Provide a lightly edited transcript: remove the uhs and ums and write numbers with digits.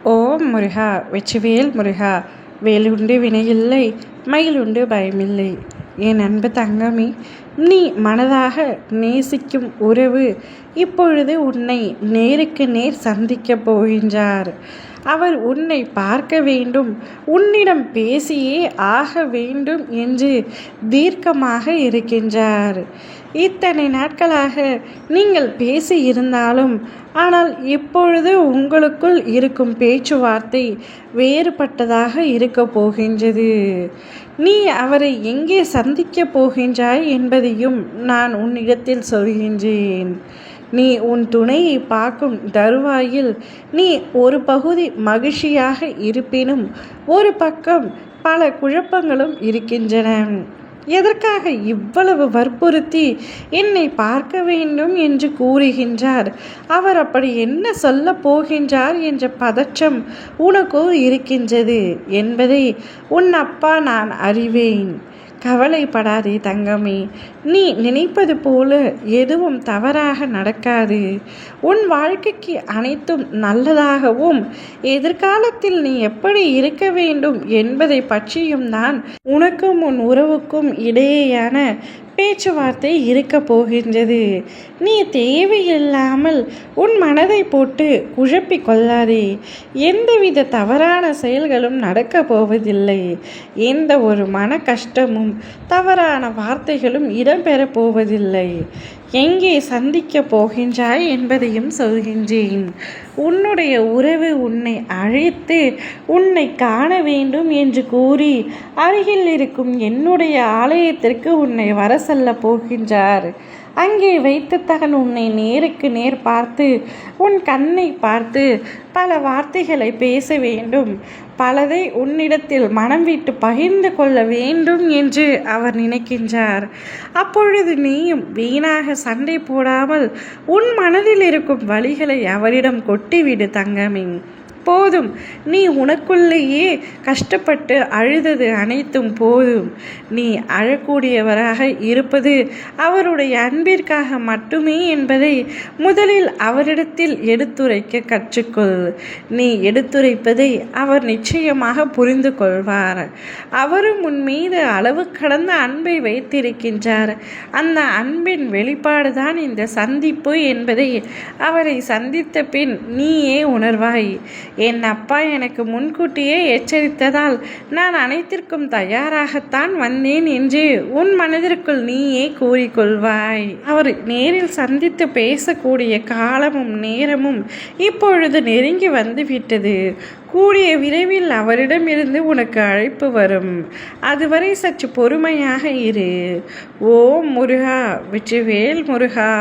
ஓம் முருகா வெற்றிவேல் முருகா. வேலுண்டு வினையில்லை, மயிலுண்டு பயமில்லை. என் அன்பு தங்கமே, நீ மனதாக நேசிக்கும் உறவு இப்பொழுது உன்னை நேருக்கு நேர் சந்திக்கப் போகின்றார். அவர் உன்னை பார்க்க வேண்டும், உன்னிடம் பேசியே ஆக வேண்டும் என்று தீர்க்கமாக இருக்கின்றார். இத்தனை நாட்களாக நீங்கள் பேசி இருந்தாலும் ஆனால் இப்பொழுது உங்களுக்குள் இருக்கும் பேச்சுவார்த்தை வேறுபட்டதாக இருக்க போகின்றது. நீ அவரை எங்கே சந்திக்கப் போகின்றாய் என்பதையும் நான் உன்னிடத்தில் சொல்கின்றேன். நீ உன் துணையை பார்க்கும் தருவாயில் நீ ஒரு பகுதி மகிழ்ச்சியாக இருப்பினும் ஒரு பக்கம் பல குழப்பங்களும் இருக்கின்றன. எதற்காக இவ்வளவு வற்புறுத்தி என்னை பார்க்க வேண்டும் என்று கூறுகின்றார்? அவர் அப்படி என்ன சொல்ல போகின்றார் என்ற பதற்றம் உனக்கு இருக்கின்றது என்பதை உன் அப்பா நான் அறிவேன். கவலைப்படாதே தங்கமே, நீ நினைப்பது போல எதுவும் தவறாக நடக்காது. உன் வாழ்க்கைக்கு அனைத்தும் நல்லதாகவும் எதிர்காலத்தில் நீ எப்படி இருக்க வேண்டும் என்பதை பற்றியும் தான் உனக்கும் உன் உறவுக்கும் இடையேயான பேச்சுவார்த்தை இருக்க போகின்றது. நீ தேவையில்லாமல் உன் மனதை போட்டு குழப்பி கொள்ளாதே. எந்தவித தவறான செயல்களும் நடக்கப் போவதில்லை. எந்த ஒரு மன கஷ்டமும் தவறான வார்த்தைகளும் இடம்பெறப் போவதில்லை. எங்கே சந்திக்கப் போகின்றாய் என்பதையும் சொல்கின்றேன். உன்னுடைய உறவு உன்னை அழைத்து உன்னை காண வேண்டும் என்று கூறி அருகில் இருக்கும் என்னுடைய ஆலயத்திற்கு உன்னை வர சொல்ல போகின்றார். அங்கே வைத்துத்தான் உன்னை நேருக்கு நேர் பார்த்து உன் கண்ணை பார்த்து பல வார்த்தைகளை பேச வேண்டும், பலதை உன்னிடத்தில் மனம் விட்டு பகிர்ந்து கொள்ள வேண்டும் என்று அவர் நினைக்கின்றார். அப்பொழுது நீயும் வீணாக சண்டை போடாமல் உன் மனதில் இருக்கும் வலிகளை அவரிடம் கொட்டிவிடு தங்கமே. போதும், நீ உனக்குள்ளேயே கஷ்டப்பட்டு அழுதது அனைத்தும் போதும். நீ அழக்கூடியவராக இருப்பது அவருடைய அன்பிற்காக மட்டுமே என்பதை முதலில் அவரிடத்தில் எடுத்துரைக்க கற்றுக்கொள். நீ எடுத்துரைப்பதை அவர் நிச்சயமாக புரிந்து கொள்வார். அவரும் உன் மீது அளவு கடந்த அன்பை வைத்திருக்கின்றார். அந்த அன்பின் வெளிப்பாடுதான் இந்த சந்திப்பு என்பதை அவரை சந்தித்த பின் நீயே உணர்வாய். என் அப்பா எனக்கு முன்கூட்டியே எச்சரித்ததால் நான் அனைத்திற்கும் தயாராகத்தான் வந்தேன் என்று உன் மனதிற்குள் நீயே கூறிக்கொள்வாய். அவர் நேரில் சந்தித்து பேசக்கூடிய காலமும் நேரமும் இப்பொழுது நெருங்கி வந்துவிட்டது. கூடிய விரைவில் அவரிடமிருந்து உனக்கு அழைப்பு வரும். அதுவரை சற்று பொறுமையாக இரு. ஓம் முருகா வெற்றிவேல் முருகா.